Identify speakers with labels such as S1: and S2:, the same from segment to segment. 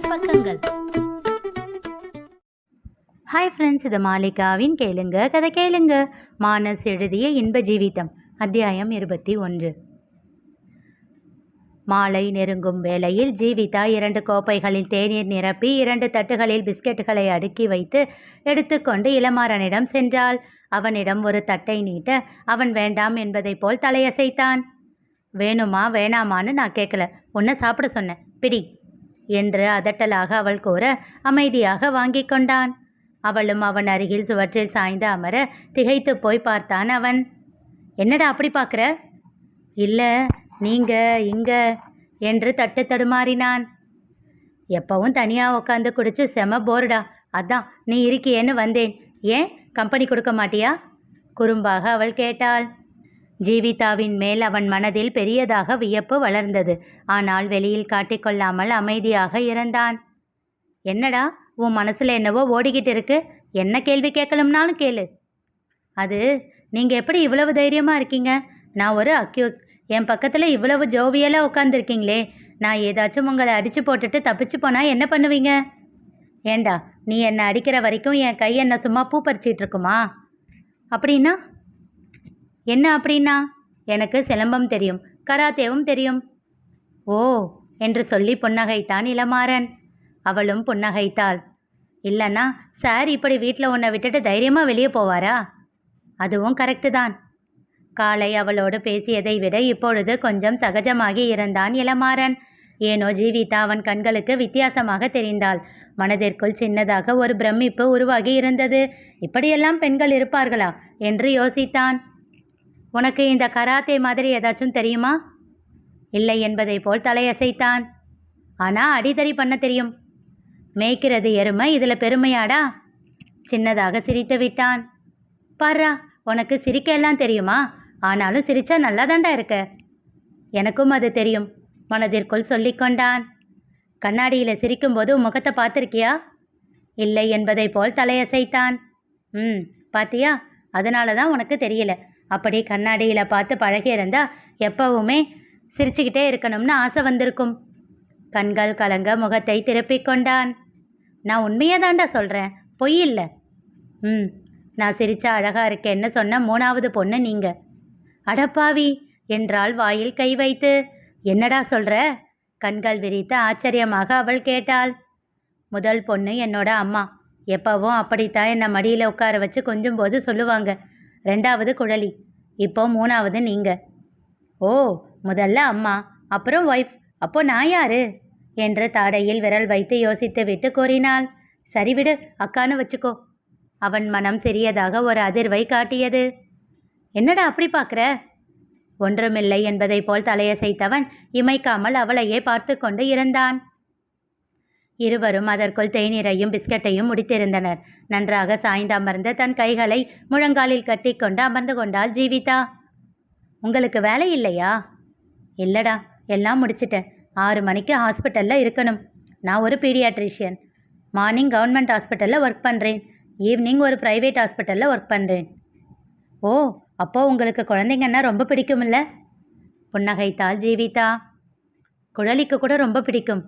S1: மானஸ் பக்கங்கள்.
S2: Hi friends, இது மாலிகாவின் கேளுங்க கதை கேளுங்க. மானஸ் எழுதிய இன்ப ஜீவிதம், அத்தியாயம் 21. மாலை நெருங்கும் வேளையில் ஜீவிதா 2 கோப்பைகளில் தேநீர் நிரப்பி 2 தட்டுகளில் பிஸ்கெட்டுகளை அடுக்கி வைத்து எடுத்துக்கொண்டு இளமாறனிடம் சென்றாள். அவனிடம் ஒரு தட்டை நீட்ட அவன் வேண்டாம் என்பதைப் போல் தலையசைத்தான். வேணுமா வேணாமான்னு நான் கேட்கல, உன்னை சாப்பிட சொன்னேன், பிடி என்று அதட்டலாக அவள் கூற அமைதியாக வாங்கி கொண்டான். அவளும் அவன் அருகில் சுவற்றில் சாய்ந்து அமர திகைத்து போய் பார்த்தான் அவன். என்னடா அப்படி பார்க்குற? இல்லை, நீங்க இங்க என்று தட்டு தடுமாறினான். எப்பவும் தனியாக உட்காந்து குடிச்சு செம போர்டா, அதான் நீ இருக்கியேன்னு வந்தேன். ஏன் கம்பெனி கொடுக்க மாட்டியா? குறும்பாக அவள் கேட்டாள். ஜீவிதாவின் மேல் அவன் மனதில் பெரியதாக வியப்பு வளர்ந்தது. ஆனால் வெளியில் காட்டிக்கொள்ளாமல் அமைதியாக இருந்தான். என்னடா உன் மனசில் என்னவோ ஓடிக்கிட்டு இருக்கு, என்ன கேள்வி கேட்கணும்னாலும் கேளு. அது நீங்கள் எப்படி இவ்வளவு தைரியமாக இருக்கீங்க? நான் ஒரு அக்யூஸ், என் பக்கத்தில் இவ்வளவு ஜோவியலாக உட்காந்துருக்கீங்களே, நான் ஏதாச்சும் உங்களை அடித்து போட்டுட்டு தப்பிச்சு போனால் என்ன பண்ணுவீங்க? ஏண்டா நீ என்னை அடிக்கிற வரைக்கும் என் கை என்னை சும்மா பூ பறிச்சிட்டு இருக்குமா? அப்படின்னா என்ன? அப்படின்னா எனக்கு சிலம்பம் தெரியும், கராத்தேவும் தெரியும். ஓ என்று சொல்லி புன்னகைத்தான் இளமாறன். அவளும் புன்னகைத்தாள். இல்லைன்னா சார் இப்படி வீட்டில் உன்னை விட்டுட்டு தைரியமாக வெளியே போவாரா? அதுவும் கரெக்டு தான். காலை அவளோடு பேசியதை விட இப்பொழுது கொஞ்சம் சகஜமாகி இருந்தான் இளமாறன். ஏனோ ஜீவிதா அவன் கண்களுக்கு வித்தியாசமாக தெரிந்தாள். மனதிற்குள் சின்னதாக ஒரு பிரமிப்பு உருவாகி இருந்தது. இப்படியெல்லாம் பெண்கள் இருப்பார்களா என்று யோசித்தான். உனக்கு இந்த கராத்தே மாதிரி ஏதாச்சும் தெரியுமா? இல்லை என்பதை போல் தலையசைத்தான். ஆனால் அடிதடி பண்ண தெரியும். மேய்க்கிறது எருமை, இதில் பெருமையாடா? சின்னதாக சிரித்து விட்டான். பாரா, உனக்கு சிரிக்க எல்லாம் தெரியுமா? ஆனாலும் சிரிச்சா நல்லா தாண்டா இருக்க. எனக்கும் அது தெரியும், மனதிற்குள் சொல்லிக்கொண்டான். கண்ணாடியில் சிரிக்கும்போது முகத்தை பார்த்துருக்கியா? இல்லை என்பதை போல் தலையசைத்தான். பாத்தியா, அதனால தான் உனக்கு தெரியல. அப்படி கண்ணாடியில் பார்த்து பழகியிருந்தா எப்பவுமே சிரிச்சுக்கிட்டே இருக்கணும்னு ஆசை வந்திருக்கும். கண்கள் கலங்க முகத்தை திருப்பிக் கொண்டான். நான் உண்மையாக தாண்டா சொல்கிறேன், பொய் இல்லை. நான் சிரிச்சா அழகாக இருக்கேன்னு சொன்ன 3வது பொண்ணு நீங்கள். அடப்பாவி என்றாள் வாயில் கை வைத்து. என்னடா சொல்கிற? கண்கள் விரித்து ஆச்சரியமாக அவள் கேட்டாள். முதல் பொண்ணு என்னோட அம்மா. எப்போவும் அப்படித்தான் என்னை மடியில் உட்கார வச்சு கொஞ்சம் போது சொல்லுவாங்க. 2வது குழலி, இப்போ 3வது நீங்கள். ஓ, முதல்ல அம்மா, அப்புறம் ஒய்ஃப், அப்போ நான் யாரு என்று தாடையில் விரல் வைத்து யோசித்து விட்டு கூறினாள். சரிவிடு, அக்கான்னு வச்சுக்கோ. அவன் மனம் சிறியதாக ஒரு அதிர்வை காட்டியது. என்னடா அப்படி பார்க்குற? ஒன்றுமில்லை என்பதை போல் தலையசைத்தவன் இமைக்காமல் அவளையே பார்த்து கொண்டு இருந்தான். இருவரும் அதற்குள் தேநீரையும் பிஸ்கட்டையும் முடித்திருந்தனர். நன்றாக சாய்ந்து அமர்ந்து தன் கைகளை முழங்காலில் கட்டி கொண்டு அமர்ந்து கொண்டாள் ஜீவிதா. உங்களுக்கு வேலை இல்லையா? இல்லைடா, எல்லாம் முடிச்சிட்டேன். 6 மணிக்கு ஹாஸ்பிட்டலில் இருக்கணும். நான் ஒரு பீடியாட்ரிஷியன். மார்னிங் கவர்மெண்ட் ஹாஸ்பிட்டலில் ஒர்க் பண்ணுறேன், ஈவினிங் ஒரு ப்ரைவேட் ஹாஸ்பிட்டலில் ஒர்க் பண்ணுறேன். ஓ, அப்போது உங்களுக்கு குழந்தைங்கன்னா ரொம்ப பிடிக்கும்ல? புன்னகைத்தாள் ஜீவிதா. குழலிக்கு கூட ரொம்ப பிடிக்கும்.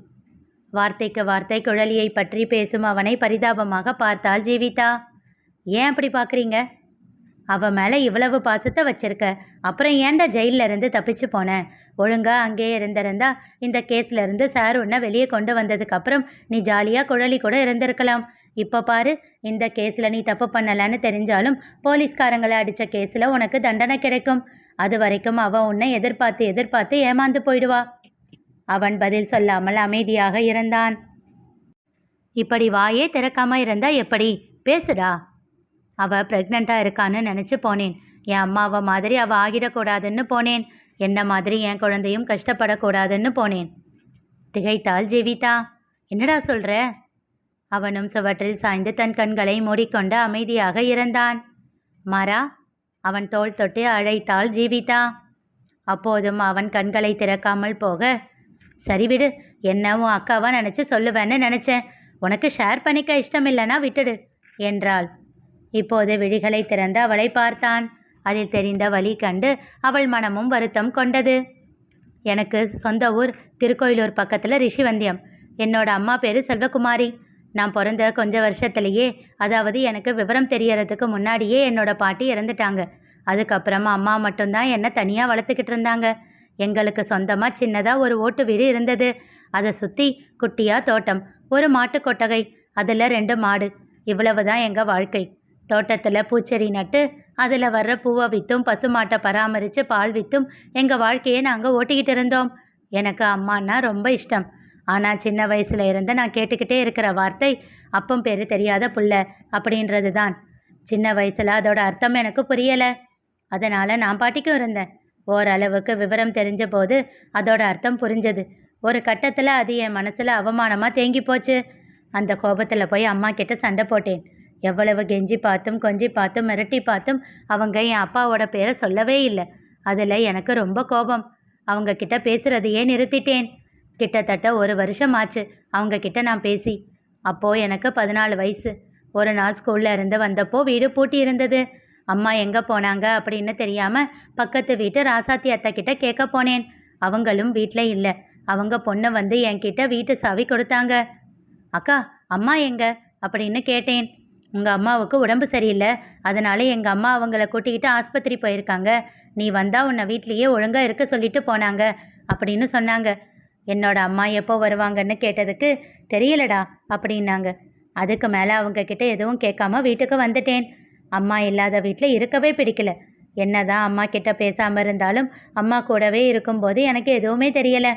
S2: வார்த்தைக்கு வார்த்தை குழலியை பற்றி பேசும் அவனை பரிதாபமாக பார்த்தாள் ஜீவிதா. ஏன் அப்படி பார்க்குறீங்க? அவன் மேலே இவ்வளவு பாசத்தை வச்சிருக்க, அப்புறம் ஏன்டா ஜெயிலில் இருந்து தப்பிச்சு போனேன்? ஒழுங்கா அங்கேயே இருந்திருந்தா இந்த கேஸில் இருந்து சார் உன்னை வெளியே கொண்டு வந்ததுக்கப்புறம் நீ ஜாலியாக குழலி கூட இருந்திருக்கலாம். இப்போ பாரு, இந்த கேஸில் நீ தப்பு பண்ணலான்னு தெரிஞ்சாலும் போலீஸ்காரங்களை அடித்த கேஸில் உனக்கு தண்டனை கிடைக்கும். அது வரைக்கும் அவன் உன்னை எதிர்பார்த்து ஏமாந்து போயிடுவா. அவன் பதில் சொல்லாமல் அமைதியாக இருந்தான். இப்படி வாயே திறக்காம இருந்தா எப்படி? பேசுடா. அவள் ப்ரெக்னெண்ட்டாக இருக்கான்னு நினச்சி போனேன். என் அம்மாவை மாதிரி அவள் ஆகிடக்கூடாதுன்னு போனேன். என்ன மாதிரி என் குழந்தையும் கஷ்டப்படக்கூடாதுன்னு போனேன். திகைத்தாள் ஜீவிதா. என்னடா சொல்கிற? அவனும் சுவற்றில் சாய்ந்து தன் கண்களை மூடிக்கொண்டு அமைதியாக இருந்தான். மாறா, அவன் தோள் தொட்டு அழைத்தாள் ஜீவிதா. அப்போதும் அவன் கண்களை திறக்காமல் போக, சரிவிடு, என்ன உன் அக்காவா நினச்சி சொல்லுவேன்னு நினச்சேன். உனக்கு ஷேர் பண்ணிக்க இஷ்டம் இல்லைன்னா விட்டுடு என்றாள். இப்போது விழிகளை திறந்து அவளை பார்த்தான். அதில் தெரிந்த வலி கண்டு அவள் மனமும் வருத்தம் கொண்டது. எனக்கு சொந்த ஊர் திருக்கோயிலூர் பக்கத்தில் ரிஷிவந்தியம். என்னோட அம்மா பேர் செல்வகுமாரி. நான் பிறந்த கொஞ்ச வருஷத்துலேயே, அதாவது எனக்கு விவரம் தெரியறதுக்கு முன்னாடியே என்னோட பாட்டி இறந்துட்டாங்க. அதுக்கப்புறமா அம்மா மட்டும்தான் என்னை தனியாக வளர்த்துக்கிட்டு இருந்தாங்க. எங்களுக்கு சொந்தமாக சின்னதாக ஒரு ஓட்டு வீடு இருந்தது. அதை சுற்றி குட்டியாக தோட்டம், ஒரு மாட்டு கொட்டகை, அதில் 2 மாடு. இவ்வளவு தான் எங்கள் வாழ்க்கை. தோட்டத்தில் பூச்செடி நட்டு அதில் வர்ற பூவை விற்றும் பசுமாட்டை பராமரித்து பால் விற்றும் எங்கள் வாழ்க்கையை நாங்கள் ஓட்டிக்கிட்டு இருந்தோம். எனக்கு அம்மானா ரொம்ப இஷ்டம். ஆனால் சின்ன வயசில் இருந்து நான் கேட்டுக்கிட்டே இருக்கிற வார்த்தை அப்பம் பேர் தெரியாத புள்ள அப்படின்றது தான். சின்ன வயசில் அதோட அர்த்தம் எனக்கு புரியலை. அதனால் நான் பாட்டிக்கும் இருந்தேன். ஓரளவுக்கு விவரம் தெரிஞ்ச போது அதோட அர்த்தம் புரிஞ்சது. ஒரு கட்டத்தில் அது என் மனசில் அவமானமாக தேங்கி போச்சு. அந்த கோபத்தில் போய் அம்மா கிட்ட சண்டை போட்டேன். எவ்வளவு கெஞ்சி பார்த்தும் கொஞ்சி பார்த்தும் மிரட்டி பார்த்தும் அவங்க என் அப்பாவோட பேரை சொல்லவே இல்லை. அதில் எனக்கு ரொம்ப கோபம். அவங்க கிட்ட பேசுகிறதையே நிறுத்திட்டேன். கிட்டத்தட்ட 1 வருஷம் ஆச்சு அவங்க கிட்ட நான் பேசி. அப்போது எனக்கு 14 வயசு. ஒரு நாள் ஸ்கூலில் இருந்து வந்தப்போ வீடு பூட்டி இருந்தது. அம்மா எங்கே போனாங்க அப்படின்னு தெரியாமல் பக்கத்து வீட்டு ராசாத்தி அத்தை கிட்ட கேட்க போனேன். அவங்களும் வீட்டில் இல்லை. அவங்க பொண்ணை வந்து என்கிட்ட வீட்டு சாவி கொடுத்தாங்க. அக்கா, அம்மா எங்க அப்படின்னு கேட்டேன். உங்கள் அம்மாவுக்கு உடம்பு சரியில்லை, அதனால எங்கள் அம்மா அவங்கள கூட்டிக்கிட்டு ஆஸ்பத்திரி போயிருக்காங்க. நீ வந்தால் உன்னை வீட்லேயே ஒழுங்காக இருக்க சொல்லிட்டு போனாங்க அப்படின்னு சொன்னாங்க. என்னோட அம்மா எப்போ வருவாங்கன்னு கேட்டதுக்கு தெரியலடா அப்படின்னாங்க. அதுக்கு மேலே அவங்க கிட்ட எதுவும் கேட்காம வீட்டுக்கு வந்துட்டேன். அம்மா இல்லாத வீட்டில் இருக்கவே பிடிக்கல. என்னதான் அம்மா கிட்ட பேசாமல் இருந்தாலும் அம்மா கூடவே இருக்கும்போது எனக்கு எதுவுமே தெரியலை.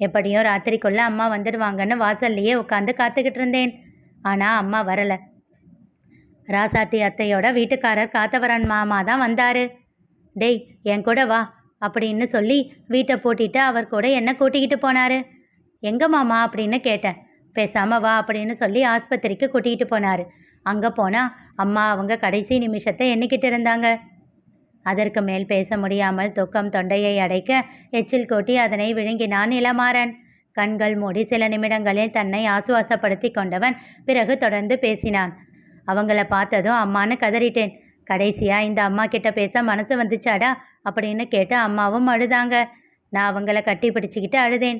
S2: எப்படியும் ராத்திரிக்குள்ளே அம்மா வந்துடுவாங்கன்னு வாசல்லையே உட்காந்து காத்துக்கிட்டு இருந்தேன். ஆனால் அம்மா வரலை. ராசாத்தி அத்தையோட வீட்டுக்காரர் காத்தவரன் மாமா தான் வந்தார். டேய், என் கூட வா அப்படின்னு சொல்லி வீட்டை பூட்டிட்டு அவர் கூட என்னை கூட்டிக்கிட்டு போனார். எங்கே மாமா அப்படின்னு கேட்டேன். பேசாமல் வா அப்படின்னு சொல்லி ஆஸ்பத்திரிக்கு கூட்டிகிட்டு போனார். அங்கே போனால் அம்மா அவங்க கடைசி நிமிஷத்தை எண்ணிக்கிட்டு இருந்தாங்க. அதற்கு மேல் பேச முடியாமல் துக்கம் தொண்டையை அடைக்க எச்சில் கொட்டி அதனை விழுங்கினான் இளமாறன். கண்கள் மூடி சில நிமிடங்களில் தன்னை ஆசுவாசப்படுத்தி கொண்டவன் பிறகு தொடர்ந்து பேசினான். அவங்கள பார்த்ததும் அம்மான்னு கதறிட்டேன். கடைசியாக இந்த அம்மா கிட்ட பேச மனசு வந்துச்சாடா அப்படின்னு கேட்டு அம்மாவும் அழுதாங்க. நான் அவங்கள கட்டி பிடிச்சிக்கிட்டு அழுதேன்.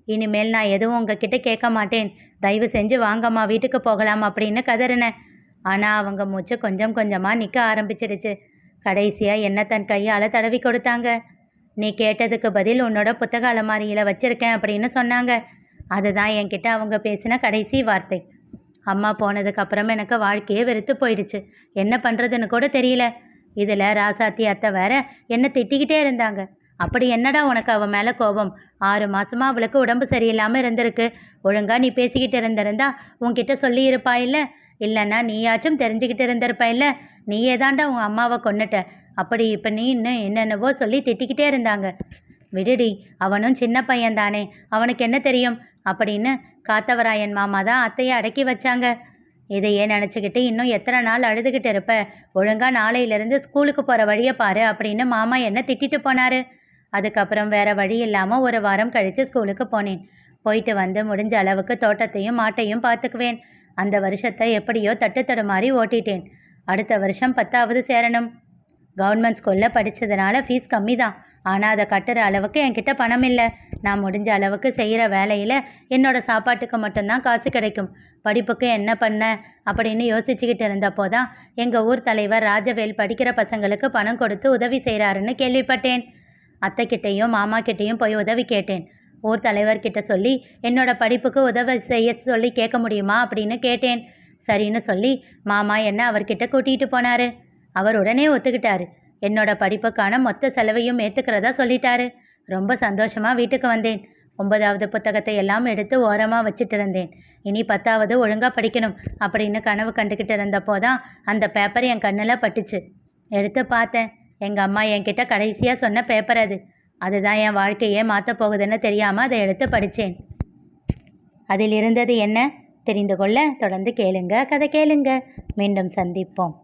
S2: இனிமேல் நான் எதுவும் உங்ககிட்ட கேட்க மாட்டேன், தயவு செஞ்சு வாங்கம்மா வீட்டுக்கு போகலாம் அப்படின்னு கதறினேன். ஆனால் அவங்க மூச்சு கொஞ்சம் கொஞ்சமாக நிற்க ஆரம்பிச்சிடுச்சு. கடைசியாக என்ன தன் கையால் தடவி கொடுத்தாங்க. நீ கேட்டதுக்கு பதில் உன்னோட புத்தக அலமாரியில் வச்சுருக்கேன் அப்படின்னு சொன்னாங்க. அதுதான் என்கிட்ட அவங்க பேசின கடைசி வார்த்தை. அம்மா போனதுக்கப்புறம் எனக்கு வாழ்க்கையே வெறுத்து போயிடுச்சு. என்ன பண்ணுறதுன்னு கூட தெரியல. இதில் ராசாத்தி அத்தை வேற என்னை திட்டிக்கிட்டே இருந்தாங்க. அப்படி என்னடா உனக்கு அவன் மேலே கோபம்? 6 மாதமாக அவளுக்கு உடம்பு சரியில்லாமல் இருந்திருக்கு. ஒழுங்காக நீ பேசிக்கிட்டு இருந்திருந்தா உன்கிட்ட சொல்லியிருப்பா இல்லை? இல்லைன்னா நீயாச்சும் தெரிஞ்சுக்கிட்டு இருந்திருப்பா இல்லை? நீயே தாண்டா உன் அம்மாவை கொன்னுட்ட. அப்படி இப்போ நீ இன்னும் என்னென்னவோ சொல்லி திட்டிக்கிட்டே இருந்தாங்க. விடுடி, அவனும் சின்ன பையன் தானே, அவனுக்கு என்ன தெரியும் அப்படின்னு காத்தவராயன் மாமா தான் அத்தையை அடக்கி வச்சாங்க. இதையே நினச்சிக்கிட்டு இன்னும் எத்தனை நாள் அழுதுகிட்டு இருப்ப? ஒழுங்காக நாளையிலேருந்து ஸ்கூலுக்கு போகிற வழியை பாரு அப்படின்னு மாமா என்னை திட்டிட்டு போனார். அதுக்கப்புறம் வேறு வழி இல்லாமல் 1 வாரம் கழித்து ஸ்கூலுக்கு போனேன். போயிட்டு வந்து முடிஞ்ச அளவுக்கு தோட்டத்தையும் மாட்டையும் பார்த்துக்குவேன். அந்த வருஷத்தை எப்படியோ தட்டு தடுமாறி ஓட்டிட்டேன். அடுத்த வருஷம் 10வது சேரணும். கவர்மெண்ட் ஸ்கூலில் படித்ததுனால ஃபீஸ் கம்மி தான். ஆனால் அதை கட்டுற அளவுக்கு என்கிட்ட பணம் இல்லை. நான் முடிஞ்ச அளவுக்கு செய்கிற வேலையில் என்னோடய சாப்பாட்டுக்கு மட்டும்தான் காசு கிடைக்கும். படிப்புக்கு என்ன பண்ண அப்படின்னு யோசிச்சுக்கிட்டு இருந்தப்போ தான் எங்கள் ஊர் தலைவர் ராஜவேல் படிக்கிற பசங்களுக்கு பணம் கொடுத்து உதவி செய்கிறாருன்னு கேள்விப்பட்டேன். அத்தைக்கிட்டேயும் மாமா கிட்டேயும் போய் உதவி கேட்டேன். ஊர் தலைவர்கிட்ட சொல்லி என்னோட படிப்புக்கு உதவி செய்ய சொல்லி கேட்க முடியுமா அப்படின்னு கேட்டேன். சரின்னு சொல்லி மாமா என்னை அவர்கிட்ட கூட்டிகிட்டு போனார். அவர் உடனே ஒத்துக்கிட்டாரு. என்னோட படிப்புக்கான மொத்த செலவையும் ஏற்றுக்கிறதா சொல்லிட்டாரு. ரொம்ப சந்தோஷமாக வீட்டுக்கு வந்தேன். 9வது புத்தகத்தை எல்லாம் எடுத்து ஓரமாக வச்சுட்டு இருந்தேன். இனி 10வது ஒழுங்காக படிக்கணும் அப்படின்னு கனவு கண்டுக்கிட்டு இருந்தப்போ தான் அந்த பேப்பர் என் கண்ணில் பட்டுச்சு. எடுத்து பார்த்தேன். எங்கள் அம்மா என்கிட்ட கடைசியாக சொன்ன பேப்பர் அது. அதுதான் என் வாழ்க்கையே மாற்ற போகுதுன்னு தெரியாமல் அதை எடுத்து படித்தேன். அதில் இருந்தது என்ன தெரிந்து கொள்ள தொடர்ந்து கேளுங்க, கதை கேளுங்க. மீண்டும் சந்திப்போம்.